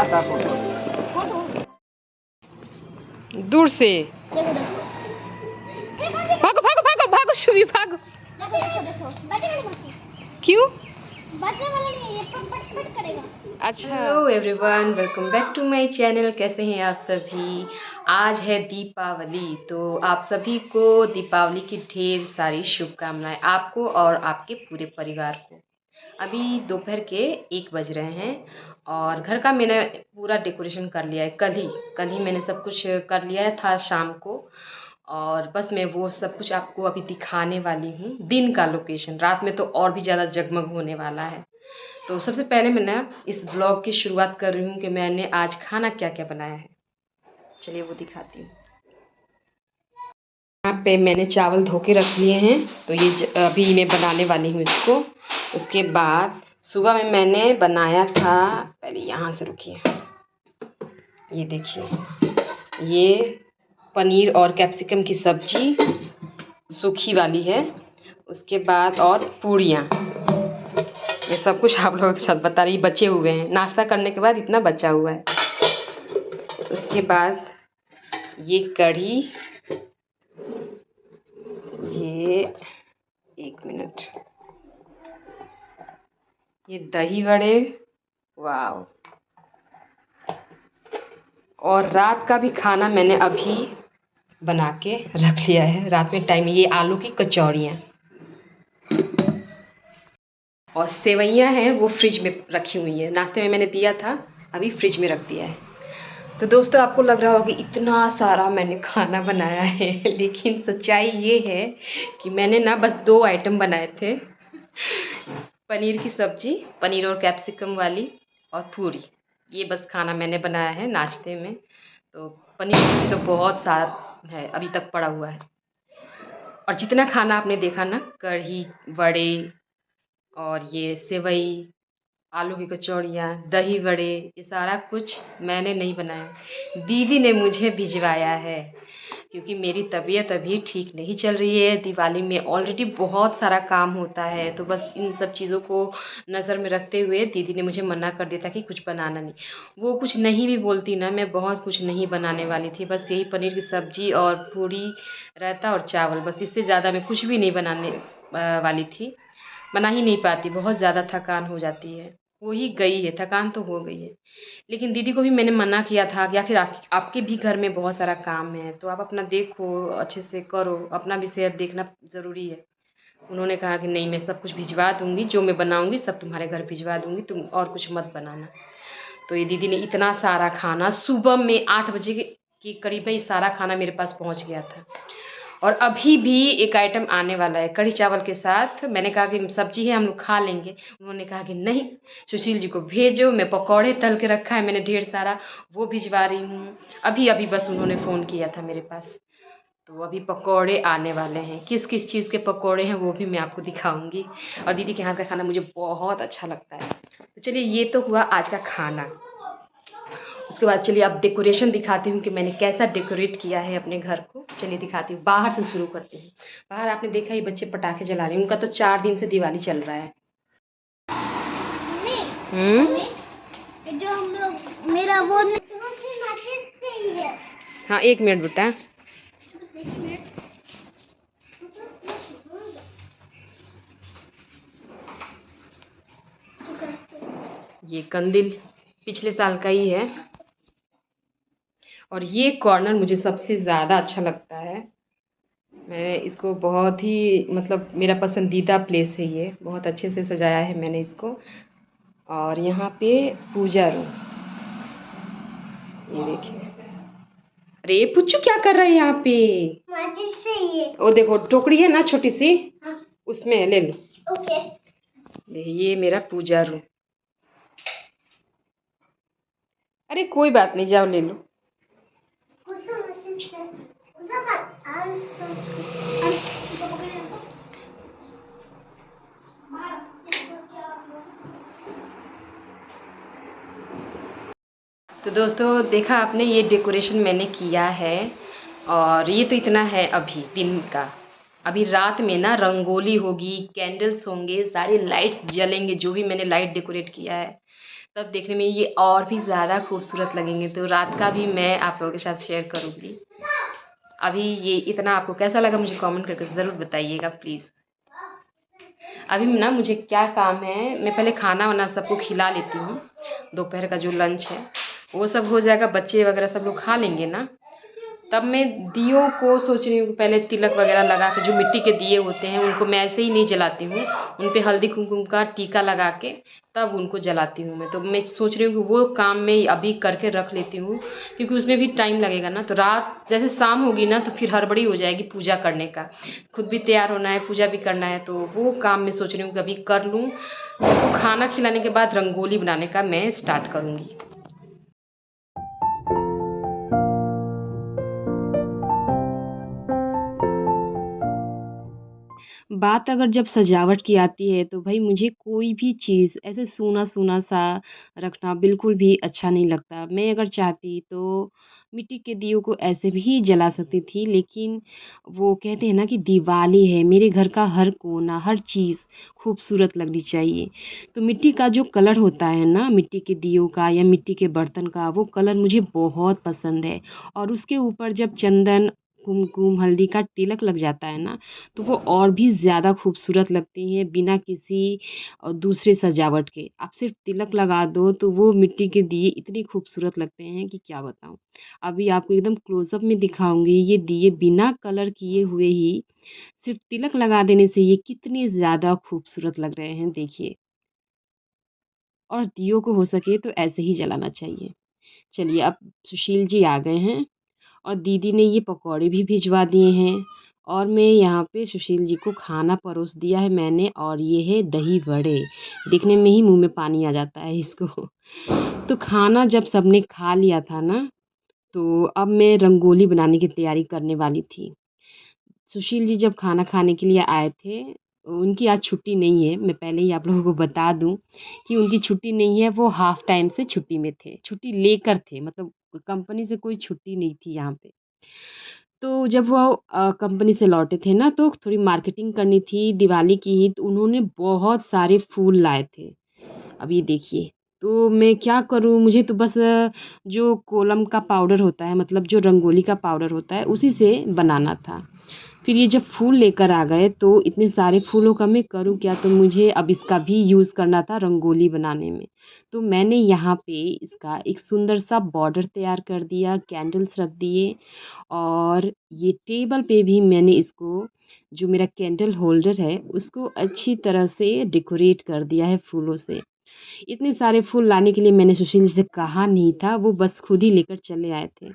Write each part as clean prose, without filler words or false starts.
आता फोटो दूर से। भागो भागो भागो भागो शुभी भागो। क्यों? अच्छा, hello everyone, welcome back to my channel. कैसे हैं आप सभी? आज है दीपावली, तो आप सभी को दीपावली की ढेर सारी शुभकामनाएं, आपको और आपके पूरे परिवार को। अभी दोपहर के 1 बज रहे हैं और घर का मैंने पूरा डेकोरेशन कर लिया है। कल ही मैंने सब कुछ कर लिया था शाम को, और बस मैं वो सब कुछ आपको अभी दिखाने वाली हूँ। दिन का लोकेशन, रात में तो और भी ज़्यादा जगमग होने वाला है। तो सबसे पहले मैं ना इस ब्लॉग की शुरुआत कर रही हूँ कि मैंने आज खाना क्या क्या बनाया है। चलिए वो दिखाती हूँ। यहाँ पे मैंने चावल धो के रख लिए हैं, तो ये अभी मैं बनाने वाली हूँ इसको। उसके बाद सुबह में मैंने बनाया था, पहले यहाँ से रुकिए, ये देखिए, ये पनीर और कैप्सिकम की सब्जी सूखी वाली है। उसके बाद और पूड़ियाँ, ये सब कुछ आप लोगों के साथ बता रही। बचे हुए हैं, नाश्ता करने के बाद इतना बचा हुआ है। उसके बाद ये कढ़ी, ये 1 मिनट, ये दही बड़े, वाह। और रात का भी खाना मैंने अभी बना के रख लिया है। रात में टाइम, ये आलू की कचौड़ियाँ और सेवइयाँ हैं, वो फ्रिज में रखी हुई है। नाश्ते में मैंने दिया था, अभी फ्रिज में रख दिया है। तो दोस्तों, आपको लग रहा होगा कि इतना सारा मैंने खाना बनाया है, लेकिन सच्चाई ये है कि मैंने ना बस 2 आइटम बनाए थे। पनीर की सब्जी, पनीर और कैप्सिकम वाली, और पूरी। ये बस खाना मैंने बनाया है नाश्ते में। तो पनीर की तो बहुत सारा है, अभी तक पड़ा हुआ है। और जितना खाना आपने देखा ना, कढ़ी, बड़े और ये सेवई, आलू की कचौड़ियाँ, दही बड़े, ये सारा कुछ मैंने नहीं बनाया, दीदी ने मुझे भिजवाया है। क्योंकि मेरी तबीयत अभी ठीक नहीं चल रही है। दिवाली में ऑलरेडी बहुत सारा काम होता है, तो बस इन सब चीज़ों को नज़र में रखते हुए दीदी ने मुझे मना कर दिया था कि कुछ बनाना नहीं। वो कुछ नहीं भी बोलती ना, मैं बहुत कुछ नहीं बनाने वाली थी। बस यही पनीर की सब्ज़ी और पूड़ी, रायता और चावल, बस इससे ज़्यादा मैं कुछ भी नहीं बनाने वाली थी। बना ही नहीं पाती, बहुत ज़्यादा थकान हो जाती है। हो ही गई है, थकान तो हो गई है। लेकिन दीदी को भी मैंने मना किया था कि आखिर आपके भी घर में बहुत सारा काम है, तो आप अपना देखो, अच्छे से करो, अपना भी सेहत देखना ज़रूरी है। उन्होंने कहा कि नहीं, मैं सब कुछ भिजवा दूँगी, जो मैं बनाऊँगी सब तुम्हारे घर भिजवा दूँगी, तुम और कुछ मत बनाना। तो ये दीदी ने इतना सारा खाना, सुबह में 8 बजे के करीब में ये सारा खाना मेरे पास पहुँच गया था। और अभी भी एक आइटम आने वाला है कढ़ी चावल के साथ। मैंने कहा कि सब्जी है, हम लोग खा लेंगे। उन्होंने कहा कि नहीं, सुशील जी को भेजो, मैं पकौड़े तल के रखा है मैंने ढेर सारा, वो भिजवा रही हूँ। अभी अभी बस उन्होंने फ़ोन किया था मेरे पास, तो अभी पकौड़े आने वाले हैं। किस किस चीज़ के पकौड़े हैं वो भी मैं आपको दिखाऊंगी। और दीदी के हाथ का खाना मुझे बहुत अच्छा लगता है। तो चलिए, ये तो हुआ आज का खाना। उसके बाद चलिए अब डेकोरेशन दिखाती हूँ कि मैंने कैसा डेकोरेट किया है अपने घर को। चलिए दिखाती हूँ, बाहर से शुरू करती हूँ। बाहर आपने देखा ही बच्चे पटाखे जला रहे हैं, उनका तो 4 दिन से दिवाली चल रहा है। जो हम लोग, मेरा वो चाहिए। हाँ 1 मिनट बेटा। ये कंदील पिछले साल का ही है, और ये कॉर्नर मुझे सबसे ज़्यादा अच्छा लगता है। मैंने इसको बहुत ही, मतलब मेरा पसंदीदा प्लेस है ये, बहुत अच्छे से सजाया है मैंने इसको। और यहाँ पे पूजा रूम, ये देखिए। अरे पुच्चू क्या कर रहा है यहाँ पे? ओ देखो, टोकरी है ना छोटी सी, हाँ। उसमें ले लो। ओके। ये मेरा पूजा रूम। अरे कोई बात नहीं, जाओ ले लो। तो दोस्तों, देखा आपने, ये डेकोरेशन मैंने किया है। और ये तो इतना है अभी दिन का। अभी रात में ना रंगोली होगी, कैंडल्स होंगे, सारे लाइट्स जलेंगे, जो भी मैंने लाइट डेकोरेट किया है। तब देखने में ये और भी ज़्यादा खूबसूरत लगेंगे। तो रात का भी मैं आप लोगों के साथ शेयर करूँगी। अभी ये इतना आपको कैसा लगा मुझे कमेंट करके ज़रूर बताइएगा प्लीज़। अभी ना मुझे क्या काम है, मैं पहले खाना वाना सबको खिला लेती हूँ। दोपहर का जो लंच है वो सब हो जाएगा, बच्चे वगैरह सब लोग खा लेंगे ना, तब मैं दियों को सोच रही हूँ कि पहले तिलक वगैरह लगा के, जो मिट्टी के दिए होते हैं उनको मैं ऐसे ही नहीं जलाती हूँ, उन पे हल्दी कुमकुम का टीका लगा के तब उनको जलाती हूँ मैं। तो मैं सोच रही हूँ कि वो काम मैं अभी करके रख लेती हूँ, क्योंकि उसमें भी टाइम लगेगा ना। तो रात जैसे शाम होगी ना तो फिर हड़बड़ी हो जाएगी पूजा करने का, खुद भी तैयार होना है, पूजा भी करना है। तो वो काम मैं सोच रही हूँ कि अभी कर लूँ। सबको खाना खिलाने के बाद रंगोली बनाने का मैं स्टार्ट करूँगी। बात अगर जब सजावट की आती है तो भाई मुझे कोई भी चीज़ ऐसे सूना-सूना सा रखना बिल्कुल भी अच्छा नहीं लगता। मैं अगर चाहती तो मिट्टी के दियों को ऐसे भी जला सकती थी, लेकिन वो कहते हैं ना कि दिवाली है, मेरे घर का हर कोना, हर चीज़ खूबसूरत लगनी चाहिए। तो मिट्टी का जो कलर होता है ना, मिट्टी के दियों का या मिट्टी के बर्तन का, वो कलर मुझे बहुत पसंद है। और उसके ऊपर जब चंदन, कुमकुम, हल्दी का तिलक लग जाता है ना, तो वो और भी ज़्यादा खूबसूरत लगती हैं बिना किसी दूसरे सजावट के। आप सिर्फ़ तिलक लगा दो तो वो मिट्टी के दिए इतने खूबसूरत लगते हैं कि क्या बताऊँ। अभी आपको एकदम क्लोज़अप में दिखाऊँगी, ये दिए बिना कलर किए हुए ही सिर्फ़ तिलक लगा देने से ये कितने ज़्यादा खूबसूरत लग रहे हैं, देखिए। और दियों को हो सके तो ऐसे ही जलाना चाहिए। चलिए, अब सुशील जी आ गए हैं और दीदी ने ये पकौड़े भी भिजवा दिए हैं, और मैं यहाँ पे सुशील जी को खाना परोस दिया है मैंने, और ये है दही वड़े। देखने में ही मुँह में पानी आ जाता है इसको। तो खाना जब सबने खा लिया था ना, तो अब मैं रंगोली बनाने की तैयारी करने वाली थी। सुशील जी जब खाना खाने के लिए आए थे, उनकी आज छुट्टी नहीं है, मैं पहले ही आप लोगों को बता दूँ कि उनकी छुट्टी नहीं है, वो हाफ़ टाइम से छुट्टी में थे, छुट्टी लेकर थे, मतलब कंपनी से कोई छुट्टी नहीं थी यहाँ पे। तो जब वो कंपनी से लौटे थे ना, तो थोड़ी मार्केटिंग करनी थी दिवाली की ही, तो उन्होंने बहुत सारे फूल लाए थे। अब ये देखिए, तो मैं क्या करूँ, मुझे तो बस जो कोलम का पाउडर होता है, मतलब जो रंगोली का पाउडर होता है, उसी से बनाना था। फिर ये जब फूल लेकर आ गए तो इतने सारे फूलों का मैं करूँ क्या? तो मुझे अब इसका भी यूज़ करना था रंगोली बनाने में। तो मैंने यहाँ पे इसका एक सुंदर सा बॉर्डर तैयार कर दिया, कैंडल्स रख दिए, और ये टेबल पे भी मैंने इसको, जो मेरा कैंडल होल्डर है, उसको अच्छी तरह से डेकोरेट कर दिया है फूलों से। इतने सारे फूल लाने के लिए मैंने सुशील जी से कहा नहीं था, वो बस खुद ही लेकर चले आए थे।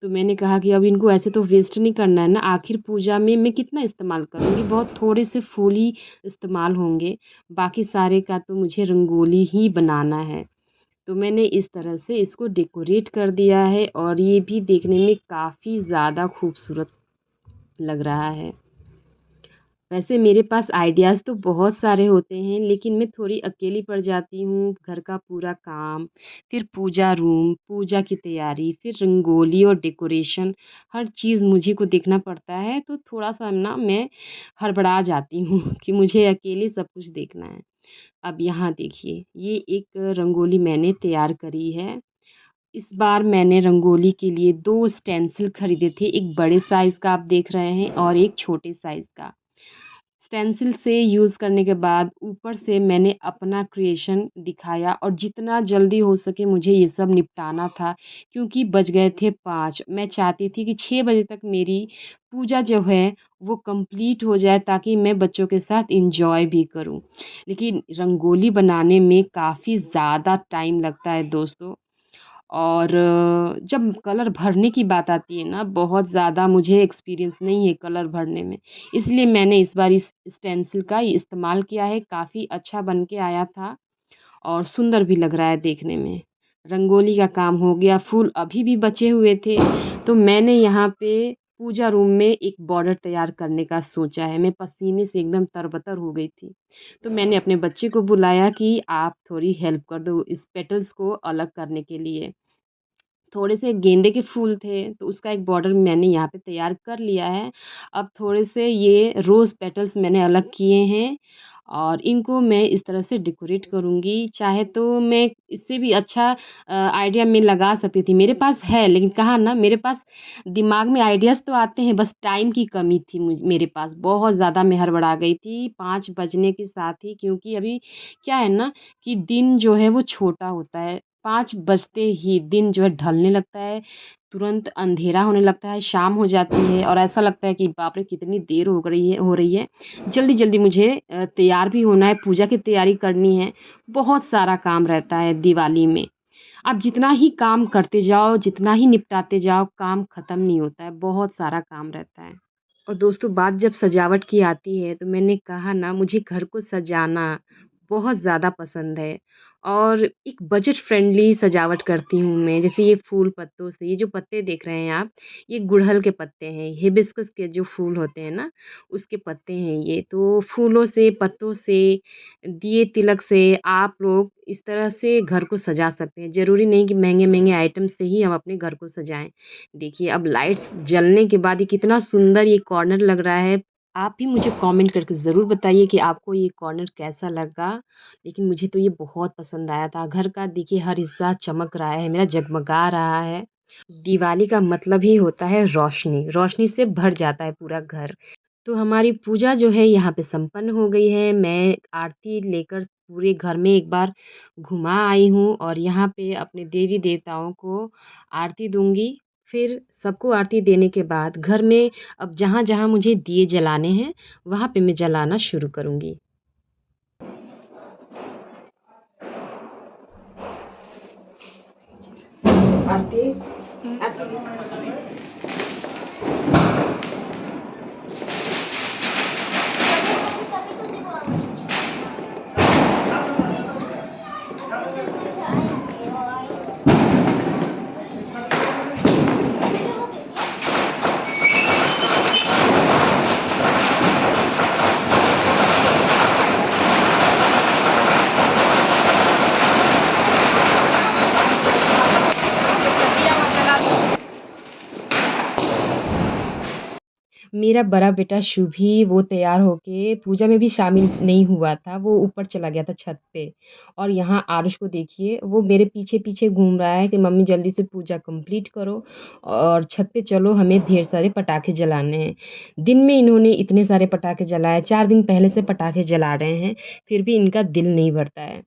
तो मैंने कहा कि अब इनको ऐसे तो वेस्ट नहीं करना है ना, आखिर पूजा में मैं कितना इस्तेमाल करूँगी, बहुत थोड़े से फूल ही इस्तेमाल होंगे, बाकी सारे का तो मुझे रंगोली ही बनाना है। तो मैंने इस तरह से इसको डेकोरेट कर दिया है, और ये भी देखने में काफ़ी ज़्यादा खूबसूरत लग रहा है। वैसे मेरे पास आइडियाज़ तो बहुत सारे होते हैं, लेकिन मैं थोड़ी अकेली पड़ जाती हूँ। घर का पूरा काम, फिर पूजा रूम, पूजा की तैयारी, फिर रंगोली और डेकोरेशन, हर चीज़ मुझी को देखना पड़ता है, तो थोड़ा-सा ना मैं हड़बड़ा जाती हूँ कि मुझे अकेले सब कुछ देखना है। अब यहाँ देखिए, ये एक रंगोली मैंने तैयार करी है। इस बार मैंने रंगोली के लिए 2 स्टेंसिल खरीदे थे, एक बड़े साइज़ का आप देख रहे हैं और एक छोटे साइज़ का। स्टेंसिल से यूज़ करने के बाद ऊपर से मैंने अपना क्रिएशन दिखाया, और जितना जल्दी हो सके मुझे ये सब निपटाना था, क्योंकि बज गए थे 5। मैं चाहती थी कि 6 बजे तक मेरी पूजा जो है वो कंप्लीट हो जाए, ताकि मैं बच्चों के साथ एन्जॉय भी करूँ। लेकिन रंगोली बनाने में काफ़ी ज़्यादा टाइम लगता है दोस्तों। और जब कलर भरने की बात आती है ना, बहुत ज़्यादा मुझे एक्सपीरियंस नहीं है कलर भरने में, इसलिए मैंने इस बार इस स्टेंसिल का ही इस्तेमाल किया है। काफ़ी अच्छा बन के आया था और सुंदर भी लग रहा है देखने में। रंगोली का काम हो गया, फूल अभी भी बचे हुए थे, तो मैंने यहाँ पे पूजा रूम में एक बॉर्डर तैयार करने का सोचा है। मैं पसीने से एकदम तरबतर हो गई थी, तो मैंने अपने बच्चे को बुलाया कि आप थोड़ी हेल्प कर दो इस पेटल्स को अलग करने के लिए। थोड़े से गेंदे के फूल थे, तो उसका एक बॉर्डर मैंने यहाँ पे तैयार कर लिया है। अब थोड़े से ये रोज़ पेटल्स मैंने अलग किए हैं, और इनको मैं इस तरह से डेकोरेट करूँगी। चाहे तो मैं इससे भी अच्छा आइडिया मैं लगा सकती थी, मेरे पास है, लेकिन कहा ना मेरे पास दिमाग में आइडियाज़ तो आते हैं, बस टाइम की कमी थी मेरे पास। बहुत ज़्यादा मैं हड़बड़ा गई थी 5 बजने के साथ ही, क्योंकि अभी क्या है ना कि दिन जो है वो छोटा होता है। 5 बजते ही दिन जो है ढलने लगता है, तुरंत अंधेरा होने लगता है, शाम हो जाती है और ऐसा लगता है कि बाप रे! कितनी देर हो रही है। जल्दी-जल्दी मुझे तैयार भी होना है, पूजा की तैयारी करनी है, बहुत सारा काम रहता है दिवाली में। आप जितना ही काम करते जाओ, जितना ही निपटाते जाओ, काम ख़त्म नहीं होता है, बहुत सारा काम रहता है। और दोस्तों बात जब सजावट की आती है, तो मैंने कहा ना मुझे घर को सजाना बहुत ज़्यादा पसंद है और एक बजट फ्रेंडली सजावट करती हूँ मैं। जैसे ये फूल पत्तों से, ये जो पत्ते देख रहे हैं आप, ये गुड़हल के पत्ते हैं, हिबिस्कस के जो फूल होते हैं ना, उसके पत्ते हैं ये। तो फूलों से, पत्तों से, दिए तिलक से आप लोग इस तरह से घर को सजा सकते हैं। ज़रूरी नहीं कि महँगे-महँगे आइटम से ही हम अपने घर को सजाएँ। देखिए अब लाइट्स जलने के बाद ये कितना सुंदर ये कॉर्नर लग रहा है। आप भी मुझे कमेंट करके ज़रूर बताइए कि आपको ये कॉर्नर कैसा लगा? लेकिन मुझे तो ये बहुत पसंद आया था। घर का देखिए हर हिस्सा चमक रहा है, मेरा जगमगा रहा है। दिवाली का मतलब ही होता है रोशनी, रोशनी से भर जाता है पूरा घर। तो हमारी पूजा जो है यहाँ पे संपन्न हो गई है। मैं आरती लेकर पूरे घर में एक बार घुमा आई हूँ और यहाँ पे अपने देवी-देवताओं को आरती दूँगी। फिर सबको आरती देने के बाद घर में अब जहाँ-जहाँ मुझे दिए जलाने हैं, वहाँ पे मैं जलाना शुरू करूँगी। आरती आरती कभी तो दिखाओ। मेरा बड़ा बेटा शुभी वो तैयार होके पूजा में भी शामिल नहीं हुआ था, वो ऊपर चला गया था छत पे। और यहाँ आरुष को देखिए, वो मेरे पीछे-पीछे घूम रहा है कि मम्मी जल्दी से पूजा कंप्लीट करो और छत पे चलो हमें ढेर सारे पटाखे जलाने हैं। दिन में इन्होंने इतने सारे पटाखे जलाए, 4 दिन पहले से पटाखे जला रहे हैं, फिर भी इनका दिल नहीं भरता है।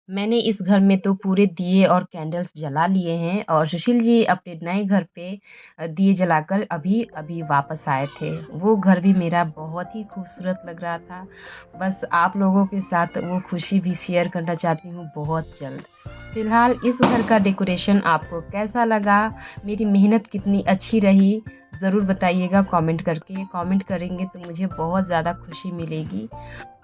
मैंने इस घर में तो पूरे दिए और कैंडल्स जला लिए हैं और सुशील जी अपने नए घर पे दिए जलाकर अभी-अभी वापस आए थे। वो घर भी मेरा बहुत ही खूबसूरत लग रहा था। बस आप लोगों के साथ वो खुशी भी शेयर करना चाहती हूँ बहुत जल्द। फ़िलहाल इस घर का डेकोरेशन आपको कैसा लगा? मेरी मेहनत कितनी अच्छी रही? ज़रूर बताइएगा कमेंट करके। कमेंट करेंगे तो मुझे बहुत ज़्यादा खुशी मिलेगी।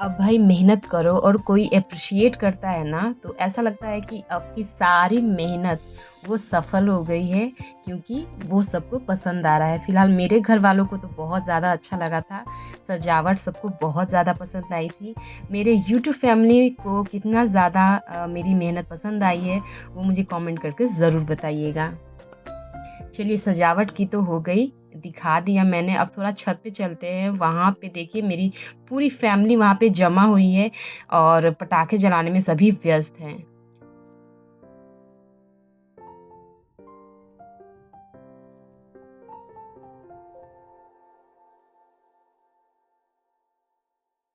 अब भाई मेहनत करो और कोई एप्रिशिएट करता है ना तो ऐसा लगता है कि आपकी सारी मेहनत वो सफल हो गई है, क्योंकि वो सबको पसंद आ रहा है। फ़िलहाल मेरे घर वालों को तो बहुत ज़्यादा अच्छा लगा था, सजावट सबको बहुत ज़्यादा पसंद आई थी। मेरे यूट्यूब फैमिली को कितना ज़्यादा मेरी मेहनत पसंद आई है वो मुझे कमेंट करके ज़रूर बताइएगा। चलिए सजावट की तो हो गई, दिखा दिया मैंने। अब थोड़ा छत पे चलते हैं। वहाँ पे देखिए मेरी पूरी फैमिली वहाँ पे जमा हुई है और पटाखे जलाने में सभी व्यस्त हैं।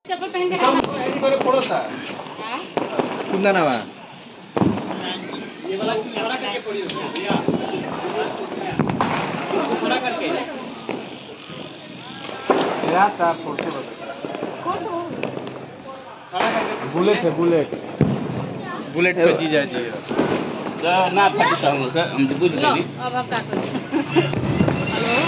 चप्पल पहन के कुंदा नावा कौन सा वो? बुलेट है बुलेट बुलेट पे जीजा जी ना पाकिस्तान सर हम बुझ गेली अब का हेलो